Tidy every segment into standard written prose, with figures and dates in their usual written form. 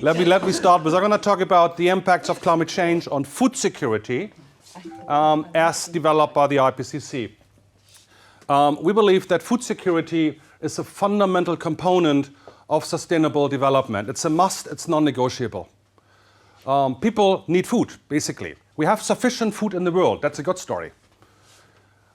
Let me start with, I'm going to talk about the impacts of climate change on food security as developed by the IPCC. We believe that food security is a fundamental component of sustainable development. It's a must, it's non-negotiable. People need food, basically. We have sufficient food in the world. That's a good story.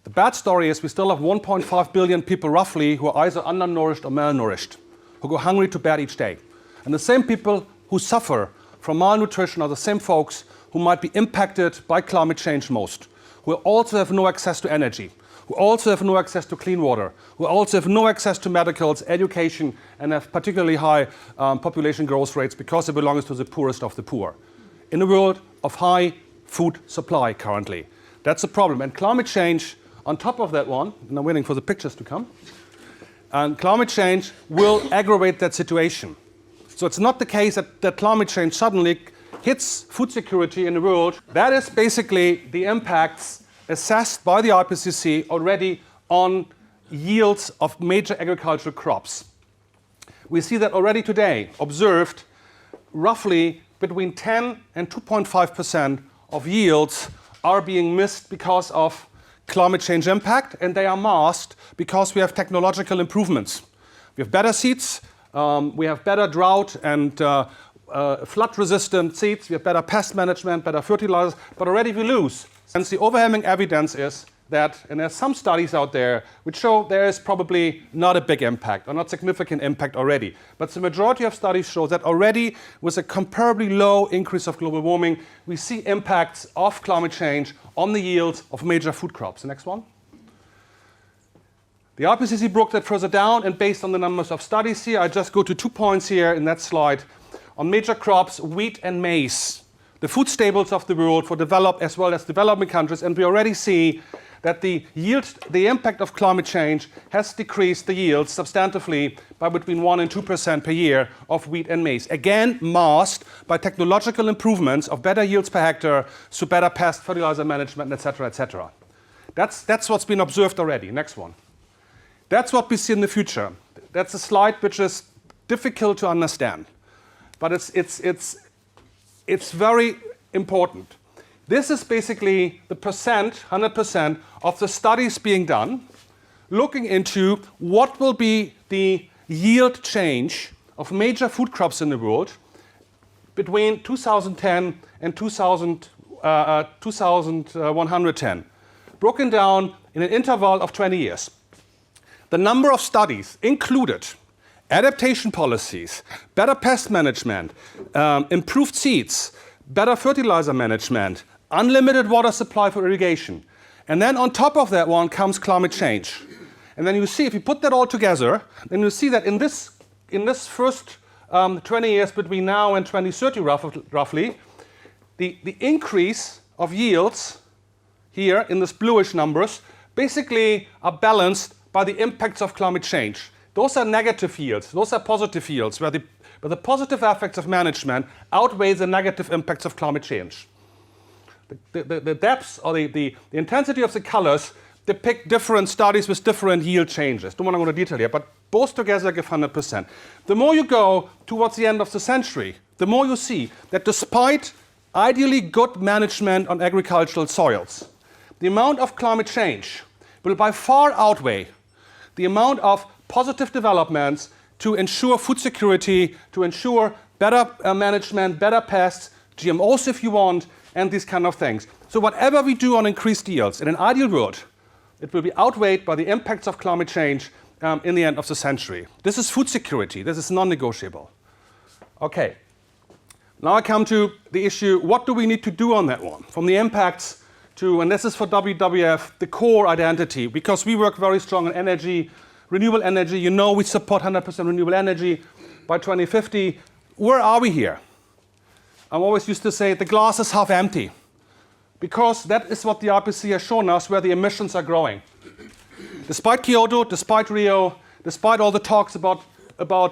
The bad story is we still have 1.5 billion people roughly who are either undernourished or malnourished, who go hungry to bed each day. And the same people who suffer from malnutrition are the same folks who might be impacted by climate change most, who also have no access to energy, who also have no access to clean water, who also have no access to medicals, education, and have particularly high population growth rates because it belongs to the poorest of the poor. In a world of high food supply currently. That's a problem. And climate change, on top of that one, and I'm waiting for the pictures to come, and climate change will aggravate that situation. So it's not the case that climate change suddenly hits food security in the world. That is basically the impacts assessed by the IPCC already on yields of major agricultural crops. We see that already today, observed roughly between 10 and 2.5% of yields are being missed because of climate change impact, and they are masked because we have technological improvements. We have better seeds, we have better drought and flood-resistant seeds, we have better pest management, better fertilizers, but already we lose. And the overwhelming evidence is that, and there's some studies out there which show there is probably not a big impact or not significant impact already. But the majority of studies show that already with a comparably low increase of global warming, we see impacts of climate change on the yields of major food crops. The next one. The IPCC broke that further down, and based on the numbers of studies here, I just go to 2 points here in that slide. On major crops, wheat and maize, the food staples of the world for developed as well as developing countries, and we already see that the impact of climate change has decreased the yields substantively by between 1% and 2% per year of wheat and maize. Again, masked by technological improvements of better yields per hectare, so better pest fertilizer management, etc., etc. That's what's been observed already. Next one. That's what we see in the future. That's a slide which is difficult to understand, but it's very important. This is basically the 100% of the studies being done, looking into what will be the yield change of major food crops in the world between 2010 and 2110, broken down in an interval of 20 years. The number of studies included adaptation policies, better pest management, improved seeds, better fertilizer management, unlimited water supply for irrigation. And then on top of that one comes climate change. And then you see, if you put that all together, then you see that in this first 20 years between now and 2030 roughly, the increase of yields here in this bluish numbers basically are balanced by the impacts of climate change. Those are negative yields, those are positive yields, where the positive effects of management outweigh the negative impacts of climate change. The depths or the intensity of the colors depict different studies with different yield changes. Don't want to go into detail here, but both together give 100%. The more you go towards the end of the century, the more you see that despite ideally good management on agricultural soils, the amount of climate change will by far outweigh the amount of positive developments to ensure food security, to ensure better management, better pests, GMOs if you want, and these kind of things. So whatever we do on increased yields, in an ideal world, it will be outweighed by the impacts of climate change in the end of the century. This is food security. This is non-negotiable. Okay. Now I come to the issue, what do we need to do on that one? From the impacts to, and this is for WWF, the core identity, because we work very strong on energy, renewable energy. You know we support 100% renewable energy by 2050. Where are we here? I always used to say the glass is half empty, because that is what the IPCC has shown us, where the emissions are growing. Despite Kyoto, despite Rio, despite all the talks about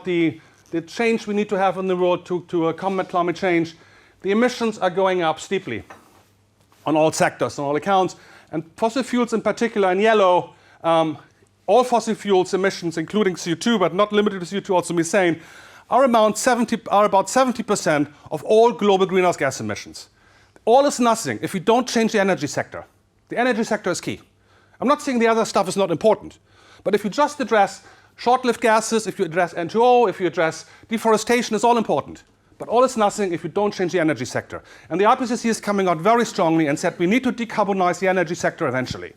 the change we need to have in the world to combat climate change, the emissions are going up steeply on all sectors, on all accounts. And fossil fuels in particular, in yellow, all fossil fuels emissions, including CO2, but not limited to CO2, also methane, are about 70% of all global greenhouse gas emissions. All is nothing if we don't change the energy sector. The energy sector is key. I'm not saying the other stuff is not important, but if you just address short-lived gases, if you address N2O, if you address deforestation, it's all important. But all is nothing if you don't change the energy sector. And the IPCC is coming out very strongly and said we need to decarbonize the energy sector eventually.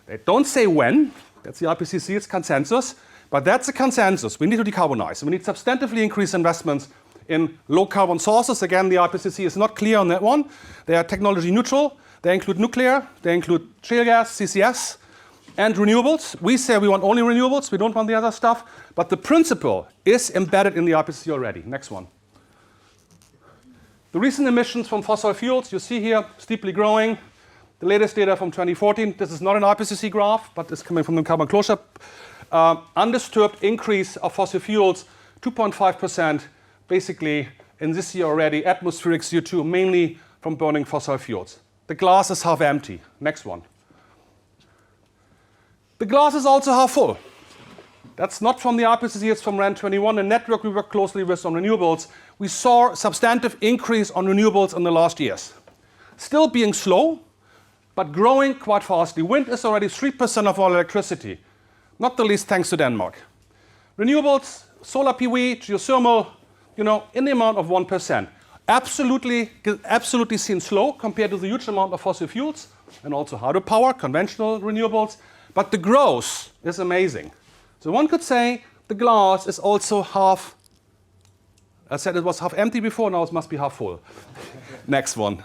They don't say when. That's the IPCC, it's consensus. But that's a consensus. We need to decarbonize. We need substantively increase investments in low-carbon sources. Again, the IPCC is not clear on that one. They are technology neutral. They include nuclear. They include shale gas, CCS, and renewables. We say we want only renewables. We don't want the other stuff. But the principle is embedded in the IPCC already. Next one. The recent emissions from fossil fuels, you see here, steeply growing. The latest data from 2014. This is not an IPCC graph, but it's coming from the carbon closure. Undisturbed increase of fossil fuels, 2.5% basically in this year already, atmospheric CO2, mainly from burning fossil fuels. The glass is half empty. Next one. The glass is also half full. That's not from the IPCC, it's from RAN 21, a network we work closely with on renewables. We saw substantive increase on renewables in the last years. Still being slow, but growing quite fastly. Wind is already 3% of all electricity, not the least thanks to Denmark. Renewables, solar PV, geothermal, in the amount of 1%. Absolutely seen slow compared to the huge amount of fossil fuels and also hydropower, conventional renewables. But the growth is amazing. So one could say the glass is also half, I said it was half empty before, now it must be half full. Next one.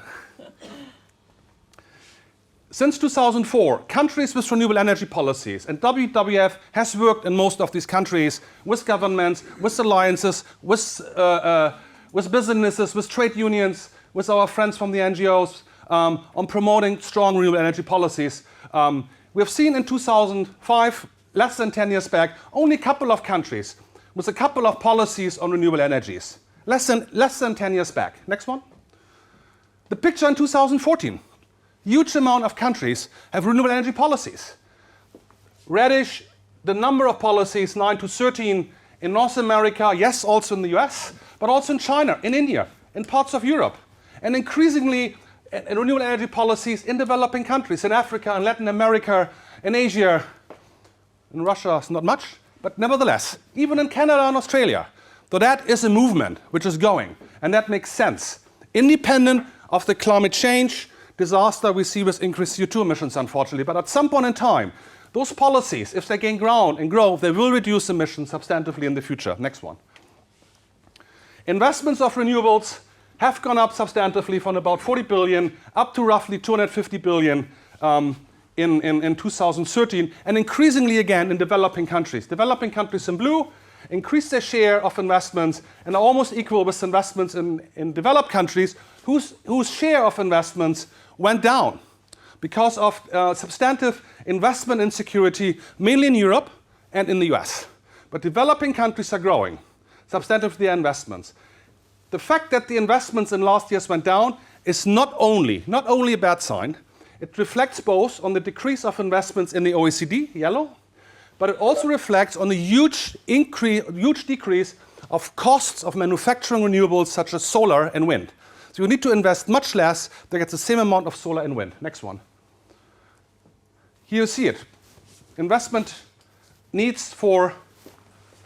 Since 2004, countries with renewable energy policies, and WWF has worked in most of these countries with governments, with alliances, with businesses, with trade unions, with our friends from the NGOs on promoting strong renewable energy policies. We have seen in 2005, less than 10 years back, only a couple of countries with a couple of policies on renewable energies. Less than 10 years back. Next one. The picture in 2014. Huge amount of countries have renewable energy policies. Reddish, the number of policies, 9 to 13 in North America, yes, also in the US, but also in China, in India, in parts of Europe, and increasingly renewable energy policies in developing countries, in Africa, in Latin America, in Asia. In Russia, it's not much, but nevertheless, even in Canada and Australia. So that is a movement which is going, and that makes sense. Independent of the climate change disaster we see with increased CO2 emissions, unfortunately. But at some point in time, those policies, if they gain ground and grow, they will reduce emissions substantively in the future. Next one. Investments of renewables have gone up substantively from about 40 billion up to roughly 250 billion in 2013, and increasingly again in developing countries. Developing countries in blue increase their share of investments and are almost equal with investments in developed countries whose share of investments went down because of substantive investment insecurity, mainly in Europe and in the US. But developing countries are growing substantively their investments. The fact that the investments in last years went down is not only a bad sign. It reflects both on the decrease of investments in the OECD, yellow, but it also reflects on the huge decrease of costs of manufacturing renewables such as solar and wind. So you need to invest much less to get the same amount of solar and wind. Next one. Here you see it. Investment needs for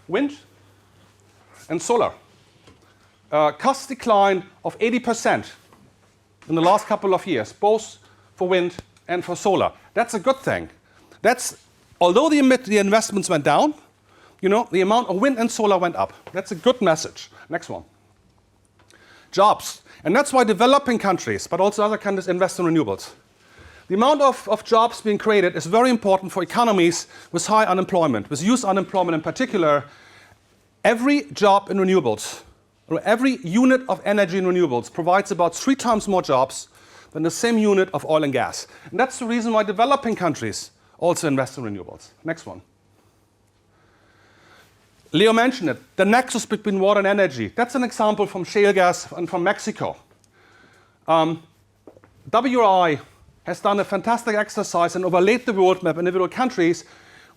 wind and solar. Cost decline of 80% in the last couple of years, both for wind and for solar. That's a good thing. Although the investments went down, the amount of wind and solar went up. That's a good message. Next one. Jobs. And that's why developing countries, but also other countries, invest in renewables. The amount of jobs being created is very important for economies with high unemployment, with youth unemployment in particular. Every job in renewables, or every unit of energy in renewables provides about 3 times more jobs than the same unit of oil and gas. And that's the reason why developing countries also invest in renewables. Next one. Leo mentioned it, the nexus between water and energy. That's an example from shale gas and from Mexico. WRI has done a fantastic exercise and overlaid the world map in individual countries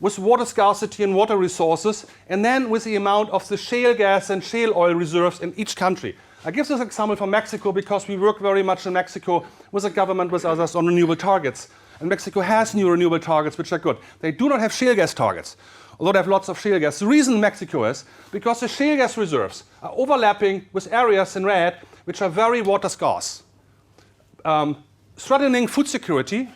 with water scarcity and water resources, and then with the amount of the shale gas and shale oil reserves in each country. I give this example from Mexico because we work very much in Mexico with the government, with others on renewable targets. And Mexico has new renewable targets which are good. They do not have shale gas targets, although they have lots of shale gas. The reason Mexico is because the shale gas reserves are overlapping with areas in red which are very water scarce, threatening food security,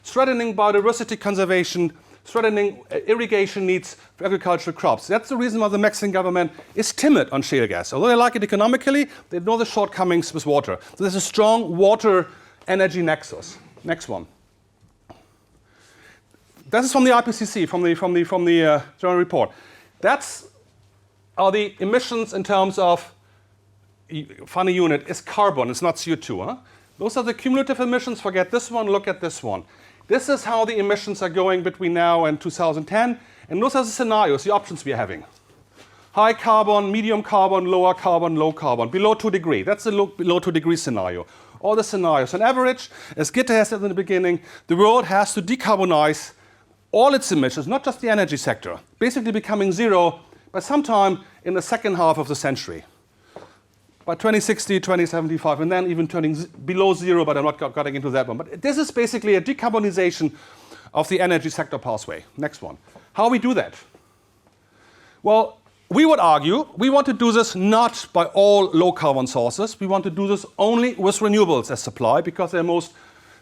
threatening biodiversity conservation, threatening irrigation needs for agricultural crops. That's the reason why the Mexican government is timid on shale gas. Although they like it economically, they know the shortcomings with water. So there's a strong water energy nexus. Next one. This is from the IPCC, from the general report. That's are the emissions in terms of, funny unit, is carbon, it's not CO2. Huh? Those are the cumulative emissions. Forget this one, look at this one. This is how the emissions are going between now and 2010. And those are the scenarios, the options we are having. High carbon, medium carbon, lower carbon, low carbon, below 2 degrees. That's the below 2 degree scenario. All the scenarios. On average, as Gitte has said in the beginning, the world has to decarbonize all its emissions, not just the energy sector, basically becoming zero by sometime in the second half of the century. By 2060, 2075, and then even turning below zero, but I'm not getting into that one. But this is basically a decarbonization of the energy sector pathway. Next one. How we do that? Well, we would argue we want to do this not by all low carbon sources. We want to do this only with renewables as supply because they're most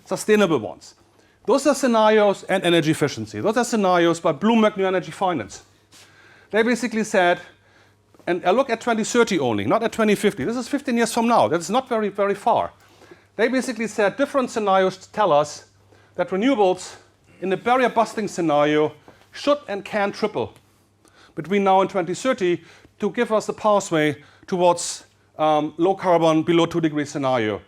sustainable ones. Those are scenarios and energy efficiency. Those are scenarios by Bloomberg New Energy Finance. They basically said, and I look at 2030 only, not at 2050. This is 15 years from now. That's not very, very far. They basically said different scenarios tell us that renewables in the barrier busting scenario should and can triple between now and 2030 to give us the pathway towards low carbon, below 2 degree scenario.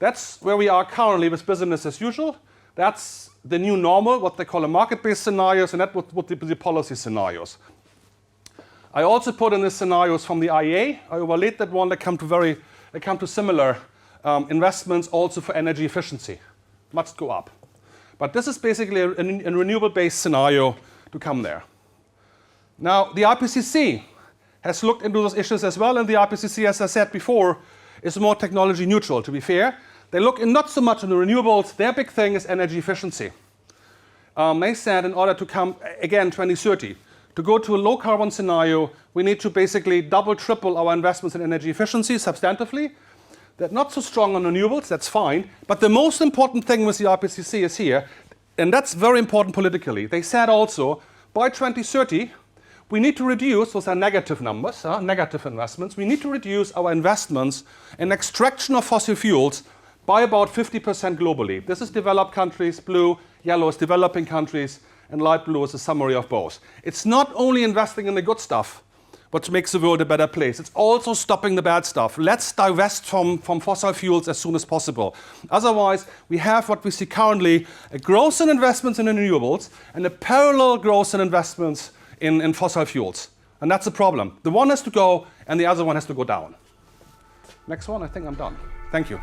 That's where we are currently with business as usual. That's the new normal, what they call a market-based scenarios, and that would be the policy scenarios. I also put in the scenarios from the IEA. I overlaid that one. They come to similar investments also for energy efficiency. Must go up. But this is basically a renewable-based scenario to come there. Now, the IPCC has looked into those issues as well, and the IPCC, as I said before, is more technology neutral, to be fair. They look in not so much on the renewables. Their big thing is energy efficiency. They said in order to come, again, 2030, to go to a low carbon scenario, we need to basically double, triple our investments in energy efficiency substantively. They're not so strong on renewables, that's fine. But the most important thing with the IPCC is here, and that's very important politically. They said also, by 2030, we need to reduce, those are negative numbers, negative investments, we need to reduce our investments in extraction of fossil fuels by about 50% globally. This is developed countries, blue, yellow is developing countries, and light blue is a summary of both. It's not only investing in the good stuff, what makes the world a better place. It's also stopping the bad stuff. Let's divest from fossil fuels as soon as possible. Otherwise, we have what we see currently, a growth in investments in renewables and a parallel growth in investments in fossil fuels. And that's a problem. The one has to go and the other one has to go down. Next one, I think I'm done. Thank you.